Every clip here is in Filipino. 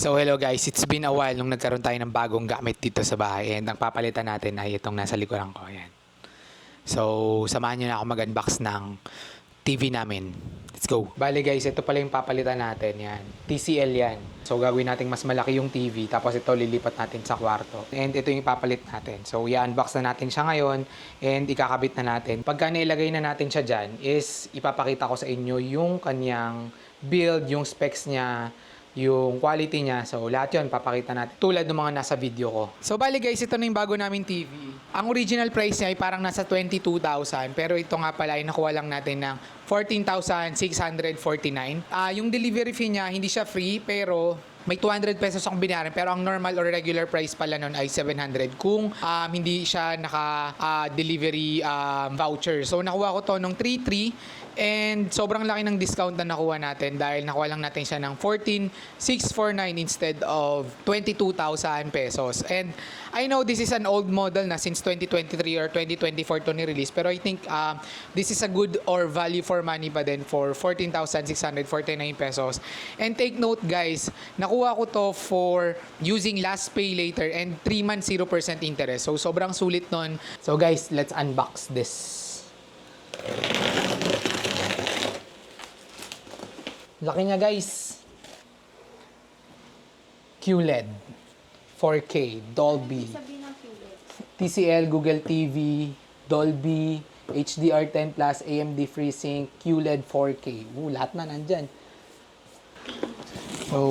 So hello guys, it's been a while nung nagkaroon tayo ng bagong gamit dito sa bahay and ang papalitan natin ay itong nasa likuran ko. Ayan. So samahan nyo na ako mag-unbox ng TV namin. Let's go. Bale guys, ito pala yung papalitan natin. Yan. TCL yan. So gagawin natin mas malaki yung TV tapos ito lilipat natin sa kwarto. And ito yung ipapalit natin. So i-unbox na natin siya ngayon and ikakabit na natin. Pagka nailagay na natin siya dyan is ipapakita ko sa inyo yung kanyang build, yung specs niya, yung quality niya. So, lahat yun, papakita natin. Tulad ng mga nasa video ko. So, bali guys, ito na yung bago namin TV. Ang original price niya ay parang nasa 22,000. Pero ito nga pala ay nakuha lang natin ng 14,649. Yung delivery fee niya, hindi siya free, pero may 200 pesos akong binayaran, pero ang normal or regular price pala nun ay 700 kung hindi siya naka-delivery voucher. So, nakuha ko to nung 3,300 and sobrang laki ng discount na nakuha natin dahil nakuha lang natin siya ng 14,649 instead of 22,000 pesos. And I know this is an old model na since 2023 or 2024 to ni-release, pero I think this is a good or value for money pa din for 14,649 pesos. And take note guys, nakuha ko to for using last pay later and 3 months 0% interest. So sobrang sulit nun. So guys, let's unbox this. Laki niya guys. QLED 4K Dolby TCL, Google TV, Dolby, HDR10 Plus, AMD FreeSync, QLED 4K. Lahat na nandyan. So,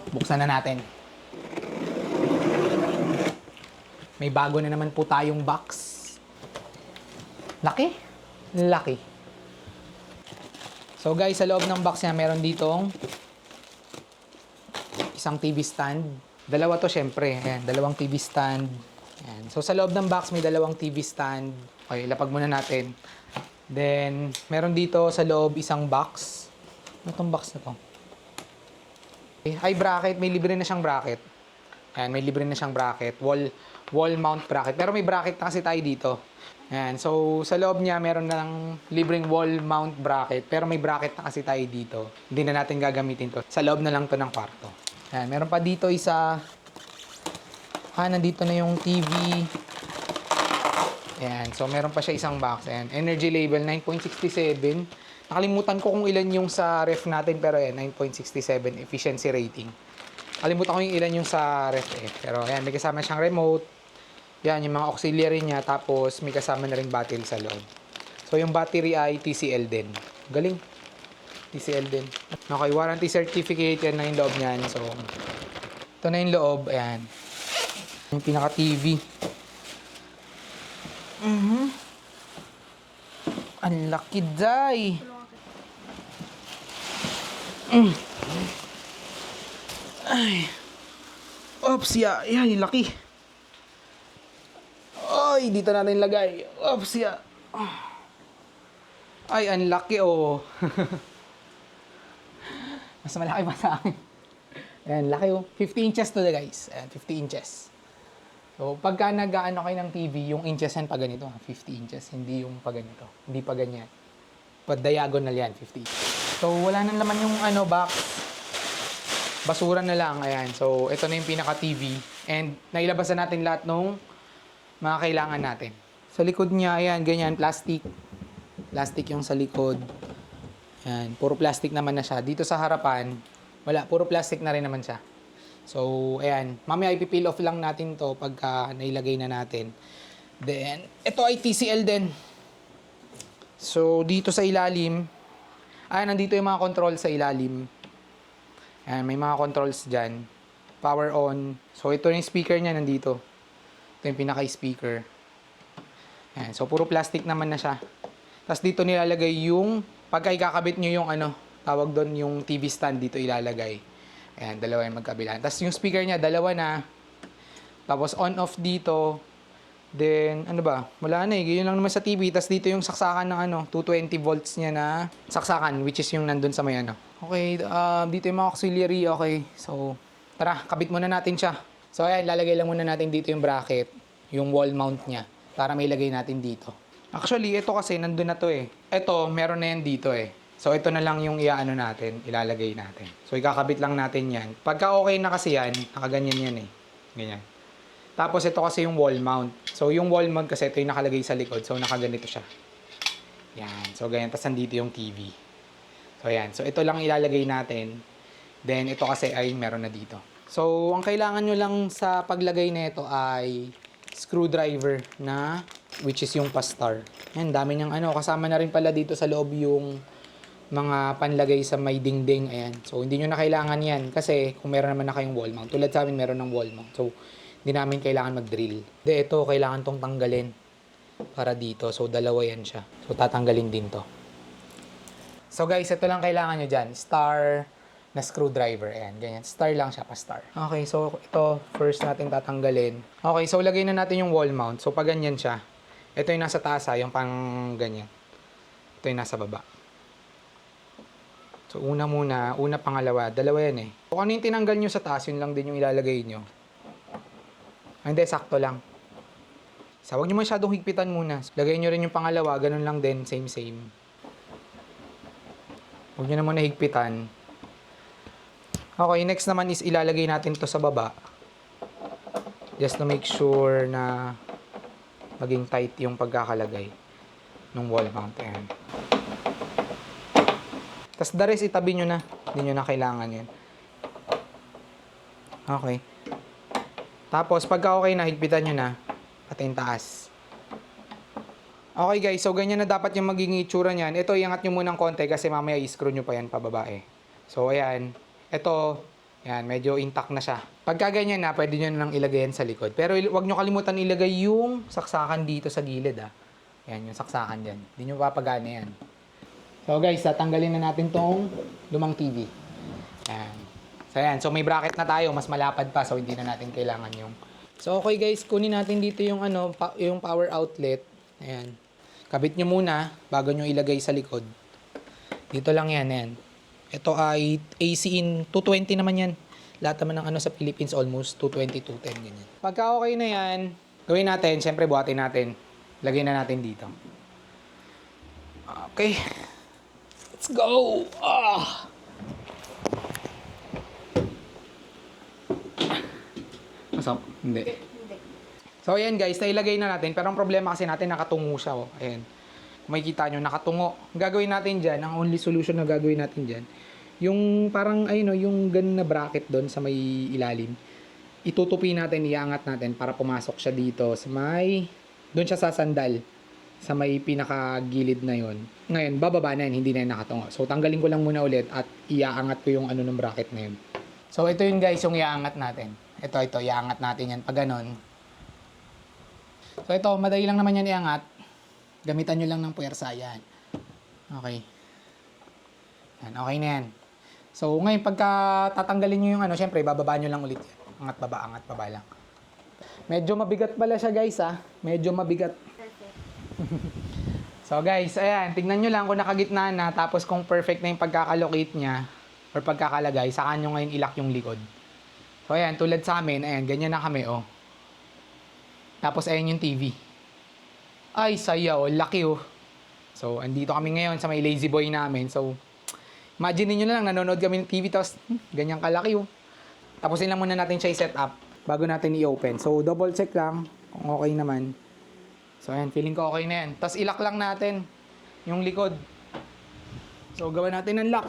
buksan na natin. May bago na naman po tayong box. Laki? Laki. So guys, sa loob ng box niya, meron ditong isang TV stand. Dalawa to syempre. Ayan, dalawang TV stand. Ayan. So sa loob ng box, may dalawang TV stand. Okay, lapag muna natin. Then, meron dito sa loob isang box. Ano tong box na to? Okay, ay bracket. May libre na siyang bracket. Ayan, may libre na siyang bracket. Wall mount bracket. Pero may bracket na kasi tayo dito. Ayan, so sa loob niya meron ng libreng wall mount bracket, pero may bracket na kasi tayo dito. Hindi na natin gagamitin to. Sa loob na lang to ng kwarto. Ayan, meron pa dito isa. Nandito na yung TV. Ayan, so meron pa siya isang box. Ayan, energy label 9.67. Nakalimutan ko kung ilan yung sa ref natin, pero ayan, 9.67 efficiency rating. Nakalimutan ko yung ilan yung sa ref eh. Pero ayan, may kasama siyang remote. Yan, yung mga auxiliary niya, tapos may kasama na rin battery sa loob. So, yung battery ay TCL din. Galing. TCL din. Okay, warranty certificate, yan na yung loob niyan. So, ito na yung loob. Ayan. Yung pinaka-TV. Ang laki, day. Ay. Oops, yeah. Yan, yung laki. Ay, dito natin lagay. Oops, ya. Ay, ang laki, oh. Mas malaki pa sa akin. Ayan, laki, oh. 50 inches to, guys. Ayan, 50 inches. So, pagka nag-ano kayo ng TV, yung inches yan pa ganito, 50 inches. Hindi yung pa ganito. Hindi pa ganyan. Pa diagonal yan, 50. So, wala nang laman yung box. Basura na lang. Ayan. So, ito na yung pinaka-TV. And, nailabas na natin lahat nung mga kailangan natin. Sa likod niya, ayan, ganyan, plastic. Plastic yung sa likod. Ayan, puro plastic naman na siya. Dito sa harapan, wala, puro plastic na rin naman siya. So, ayan, mamaya ipipeel off lang natin to pagka nailagay na natin. Then, ito ay TCL din. So, dito sa ilalim, nandito yung mga control sa ilalim. Ayan, may mga controls dyan. Power on. So, ito yung speaker niya nandito. Ito yung pinaka-speaker. Ayan. So, puro plastic naman na siya. Tapos dito nilalagay yung, pagka ikakabit nyo yung tawag doon yung TV stand, dito ilalagay. Ayan, dalawa yung magkabilaan. Tapos yung speaker niya, dalawa na. Tapos on-off dito. Then, wala na eh. Ganyan lang naman sa TV. Tapos dito yung saksakan ng 220 volts niya na saksakan, which is yung nandun sa may Okay, dito yung mga auxiliary. Okay, so, tara, kabit muna natin siya. So, ayan, lalagay lang muna natin dito yung bracket, yung wall mount niya, para may lagay natin dito. Actually, ito kasi, nandun na to eh. Ito, meron na yan dito eh. So, ito na lang yung iaano natin, ilalagay natin. So, ikakabit lang natin yan. Pagka okay na kasi yan, nakaganyan yan eh. Ganyan. Tapos, ito kasi yung wall mount. So, yung wall mount kasi ito yung nakalagay sa likod. So, nakaganito siya. Yan. So, ganyan. Tapos, nandito yung TV. So, yan. So, ito lang ilalagay natin. Then, ito kasi ay meron na dito. So, ang kailangan nyo lang sa paglagay nito ay screwdriver na, which is yung pastar. Yan, dami niyang ano. Kasama na rin pala dito sa loob yung mga panlagay sa may dingding. Ayan. So, hindi nyo na kailangan yan. Kasi, kung meron naman na kayong wall mount. Tulad sa amin, meron ng wall mount. So, hindi namin kailangan mag-drill. Hindi, ito, kailangan tong tanggalin. Para dito. So, dalawa yan siya. So, tatanggalin din to. So, guys, ito lang kailangan nyo dyan. Star na screwdriver. Ayan, ganyan. Star lang siya, pa-star. Okay, so, ito, first natin tatanggalin. Okay, so, lagay na natin yung wall mount. So, pag ganyan siya. Ito yung nasa taas, yung pang ganyan. Ito yung nasa baba. So, una muna, pangalawa, dalawa yan eh. Kung ano yung tinanggal nyo sa taas, yun lang din yung ilalagay nyo. Hindi, sakto lang. So, huwag nyo masyadong higpitan muna. Lagay nyo rin yung pangalawa, ganun lang din, same. Huwag nyo na muna higpitan. Okay, next naman is ilalagay natin to sa baba. Just to make sure na maging tight yung pagkakalagay ng wall mount. Ayan. Tapos the rest, itabi nyo na. Hindi nyo na kailangan yan. Okay. Tapos, pagka okay na, higpitan nyo na. Pati yung taas. Okay guys, so ganyan na dapat yung magiging itsura niyan. Ito, iangat nyo munang konti kasi mamaya i-screw nyo pa yan pababa eh. So, ayan. Ito, yan, medyo intact na siya. Pagka ganyan na, pwede nyo nang ilagay yan sa likod. Pero huwag nyo kalimutan ilagay yung saksakan dito sa gilid ah. Yan, yung saksakan dyan. Hindi nyo papagana yan. So guys, tatanggalin na natin tong lumang TV. Ayan. So ayan, so may bracket na tayo, mas malapad pa so hindi na natin kailangan yung. So okay guys, kunin natin dito yung ano, yung power outlet. Ayan. Kabit nyo muna bago nyo ilagay sa likod. Dito lang yan, ayan. Ito ay AC in 220 naman yan. Lahat naman ng ano sa Philippines almost 220, 210 ganyan. Pagka okay na yan, gawin natin, syempre buhatin natin. Lagay na natin dito. Okay. Let's go! Masok? Hindi. So, ayan guys, nailagay na natin. Pero ang problema kasi natin, nakatungo siya. Oh. Ayan. Kung makikita nyo, nakatungo. Ang gagawin natin dyan, ang only solution na gagawin natin dyan, yung parang, ayun, yung ganun na bracket doon sa may ilalim, itutupi natin, iangat natin para pumasok siya dito sa may, doon siya sasandal. Sa may pinakagilid na yon. Ngayon, bababa na yun, hindi na yun nakatungo. So, tanggalin ko lang muna ulit at iaangat ko yung ano ng bracket na yun. So, ito yun guys, yung iaangat natin. Ito, iaangat natin yan pag ganon. So, ito, madali lang naman yan iangat. Gamitan nyo lang ng puwersa, yan. Okay. Yan, okay na yan. So, ngayon, pagka tatanggalin nyo yung ano, syempre, bababa nyo lang ulit yan. Angat baba lang. Medyo mabigat pala siya guys, ha. Medyo mabigat. So guys, ayan, tignan nyo lang kung nakagitna na, tapos kung perfect na yung pagkakalocate niya or pagkakalagay, saka nyo ngayon ilak yung likod. So ayan, tulad sa amin, ayan, ganyan na kami, oh. Tapos ayan yung TV. Ay, saya, oh, laki, oh. So, andito kami ngayon sa may lazy boy namin. So, imagine niyo na lang, nanonood kami ng TV, tapos ganyan kalaki, oh. Tapusin lang muna natin siya i-set up bago natin i-open. So, double check lang kung okay naman. So, ayan. Feeling ko okay na yan. Tapos, ilak lang natin yung likod. So, gawin natin ng lock.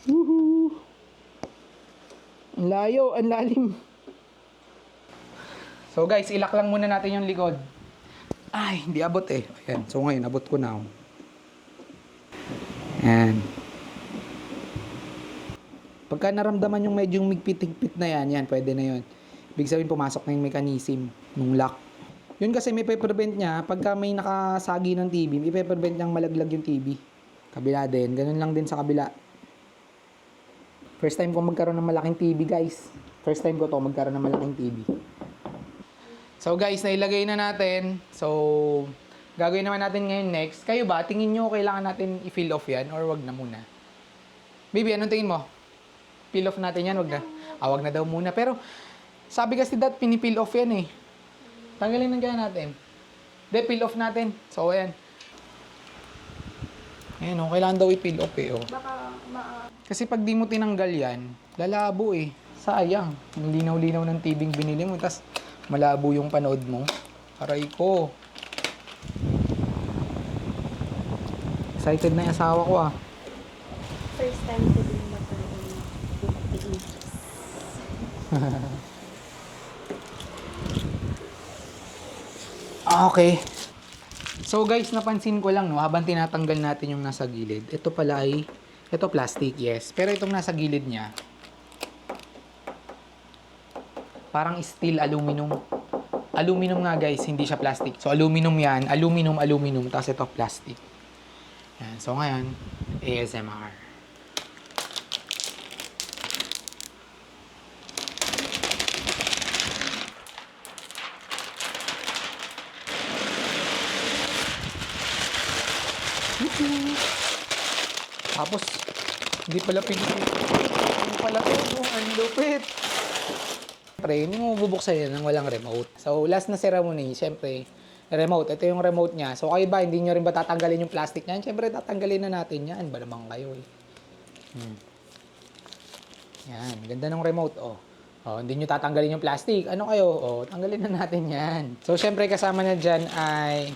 Woohoo! Ang layo, ang lalim. So, guys, ilak lang muna natin yung likod. Ay, hindi abot eh. Ayan. So, ngayon, abot ko na. Ayan. Pagka naramdaman yung medyo migpit-higpit na yan, pwede na yun. Ibig sabihin, pumasok na yung mechanism ng lock. Yun kasi may prevent niya, pagka may nakasagi ng TV, may prevent niyang malaglag yung TV. Kabila din, ganun lang din sa kabila. First time ko magkaroon ng malaking TV, guys. First time ko to magkaroon ng malaking TV. So guys, nailagay na natin. So, gagawin naman natin ngayon next. Kayo ba, tingin nyo kailangan natin i-fill off yan or wag na muna? Baby, anong tingin mo? Peel off natin yan, wag na? Wag na daw muna. Pero, sabi kasi dad, pinipeel off yan eh. Tanggalin ng gaya natin. Hindi, peel off natin. So, ayan. Ayan, oh, kailangan daw i-peel off eh, oh. Baka Kasi pag di mo tinanggal yan, lalabo eh. Sayang. Ang linaw-linaw ng TV yung binili mo, tas malabo yung panood mo. Aray ko. Excited na yung asawa ko ah. first time ko din mapanood ng 50 inches. Okay. So guys, napansin ko lang no, habang tinatanggal natin yung nasa gilid, ito pala ay, ito plastic, yes. Pero itong nasa gilid niya, parang steel aluminum. Aluminum nga guys, hindi siya plastic. So aluminum yan, aluminum, tapos ito plastic. Yan. So ngayon, ASMR. Tapos, hindi pala pinipit. Ano pala ito? Ang lupit. Siyempre, hindi mo bubuksan yan ng walang remote. So, last na ceremony, siyempre, remote. Ito yung remote niya. So, kayo ba, hindi nyo rin ba tatanggalin yung plastic niyan? Siyempre, tatanggalin na natin yan. Ba naman kayo eh. Yan, ganda ng remote, oh. Oh, hindi nyo tatanggalin yung plastic. Ano kayo? Oh, tanggalin na natin yan. So, siyempre, kasama na dyan ay,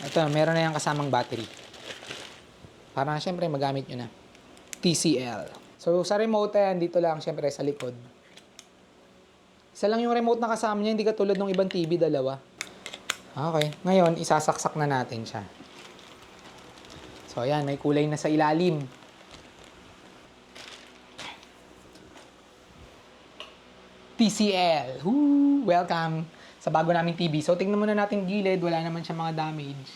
ito, meron na yung kasamang battery. Para siyempre magamit nyo na. TCL. So sa remote yan, dito lang siyempre sa likod. Isa lang yung remote na kasama niya, hindi katulad ng ibang TV, dalawa. Okay. Ngayon, isasaksak na natin siya. So ayan, may kulay na sa ilalim. TCL. Woo! Welcome sa bago naming TV. So tingnan muna natin gilid, wala naman siya mga damage.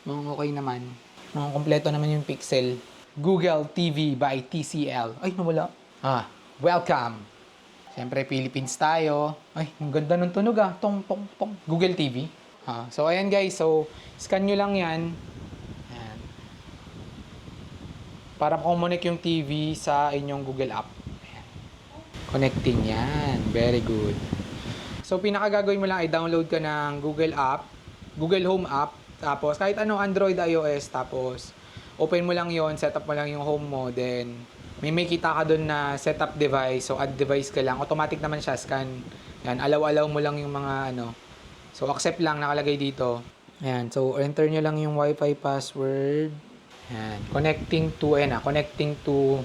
Mga okay naman. Mga kompleto naman yung pixel. Google TV by TCL. Ay, nawala. Welcome. Siyempre, Philippines tayo. Ay, ang ganda ng tunog ah. Tong, tong, tong. Google TV. So, ayan guys. So, scan nyo lang yan. Ayan. Para kumonek yung TV sa inyong Google app. Ayan. Connecting yan. Very good. So, pinakagagawin mo lang ay download ka ng Google app, Google Home app, tapos kahit anong Android, iOS, tapos open mo lang yon, setup mo lang yung home mo, then may kita ka doon na setup device, so add device ka lang, automatic naman siya, scan, yan, allow mo lang yung mga ano, so accept lang, nakalagay dito, yan, so enter nyo lang yung wifi password, yan, connecting to,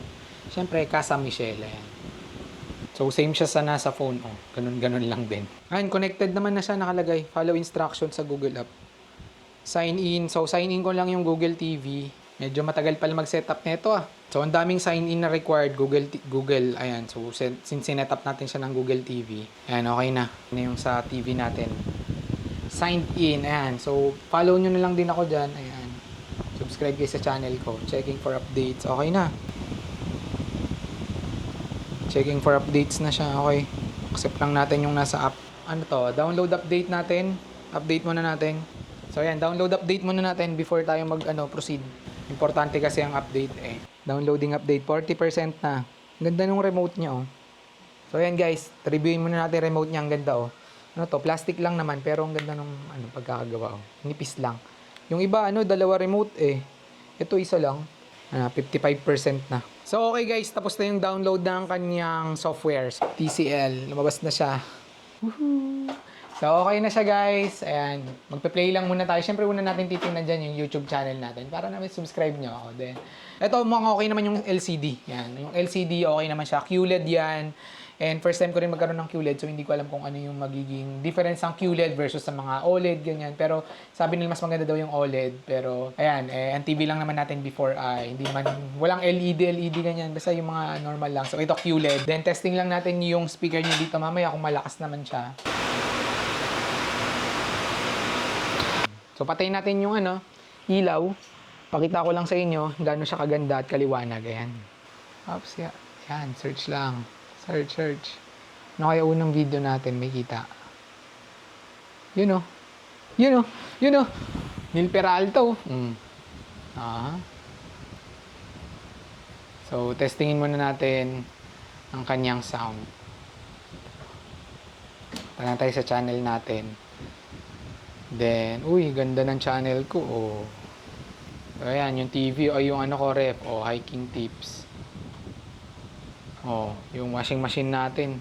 syempre, Casa Michelle, yan. So, same siya sa nasa phone, oh, ganun lang din. Ayan, connected naman na siya, nakalagay, follow instructions sa Google app. Sign in. So, sign in ko lang yung Google TV. Medyo matagal pala mag-setup nito ah. So, ang daming sign in na required. Google. Ayan. So, since sinetup natin siya ng Google TV. Ayan, okay na. Ano yung sa TV natin. Signed in. Ayan. So, follow nyo na lang din ako dyan. Ayan. Subscribe kayo sa channel ko. Checking for updates. Okay na. Checking for updates na siya. Okay. Accept lang natin yung nasa app. Ano to? Download update natin. Update muna natin. So ayan, download update muna natin before tayo proceed. Importante kasi ang update eh. Downloading update, 40% na. Ganda ng remote niya oh. So ayan guys, reviewin muna natin remote niya, ang ganda oh. Ano to, plastic lang naman pero ang ganda ng pagkakagawa oh. Nipis lang. Yung iba dalawa remote eh. Ito isa lang. 55% na. So okay guys, tapos na yung download ng kanyang software. TCL, lumabas na siya. Woohoo! So, okay na siya guys. Ayan. Magpe-play lang muna tayo. Siyempre, una natin titingnan dyan yung YouTube channel natin para namin subscribe nyo ako. Then, ito, mga okay naman yung LCD. Yan. Yung LCD, okay naman siya. QLED yan. And first time ko rin magkaroon ng QLED. So, hindi ko alam kung ano yung magiging difference ng QLED versus sa mga OLED, ganyan. Pero, sabi nila mas maganda daw yung OLED. Pero, ayan. Ang TV lang naman natin before ay hindi naman, walang LED, ganyan. Basta yung mga normal lang. So, ito QLED. Then, testing lang natin yung speaker niya dito mamaya kung malakas naman siya. So, patayin natin yung ilaw. Pakita ko lang sa inyo gaano siya kaganda at kaliwanag. Ayan. Oops, yeah. Ayan, search lang. Search. Ano kaya unang video natin? May kita. Yun o. Neil Peralta. So, testingin muna natin ang kanyang sound. Tara tayo sa channel natin. Then, uy, ganda ng channel ko, oh. So, ayan, yung TV o yung ano ko ref o hiking tips. O, yung washing machine natin.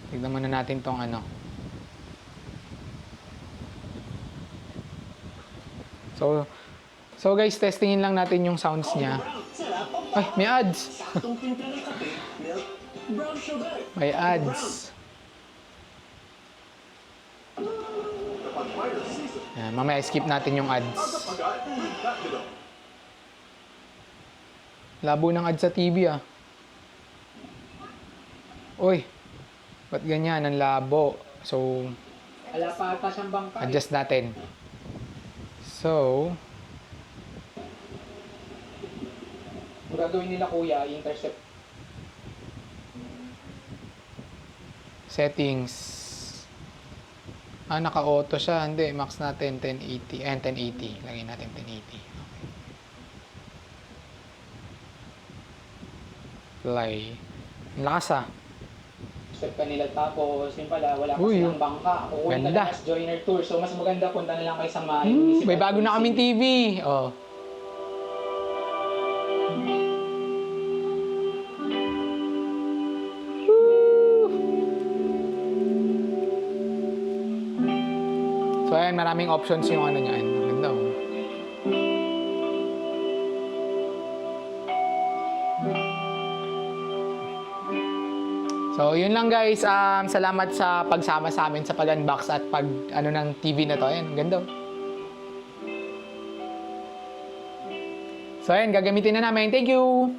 Tignan muna natin tong ano. So guys, testingin lang natin yung sounds niya. Ay, may ads. May ads. Yan, mamaya skip natin yung ads. Labo ng ads sa TV ah. Uy, ba't ganyan? Ang labo. So, Wala pa ata siyang bangka. adjust natin. So, Ang gagawin nila kuya, intercept. settings. Ah, naka-auto siya. Hindi, max natin 1080. 1080. Lagay natin 1080. Okay. Play. Ang lakas ah. Step ka nila tapos yun pala, wala pa Uy, silang bangka. Uuwi ka ganda. na as joiner tour. So mas maganda punta na lang kayo sa mga May bago na kaming TV. Oh. So ayan, maraming options yung ano niyan. Ganda oh. So, yun lang guys. Salamat sa pagsama sa amin sa pag-unbox at pag ano ng TV na to. Ayan, ganda. So, ayan, gagamitin na namin. Thank you!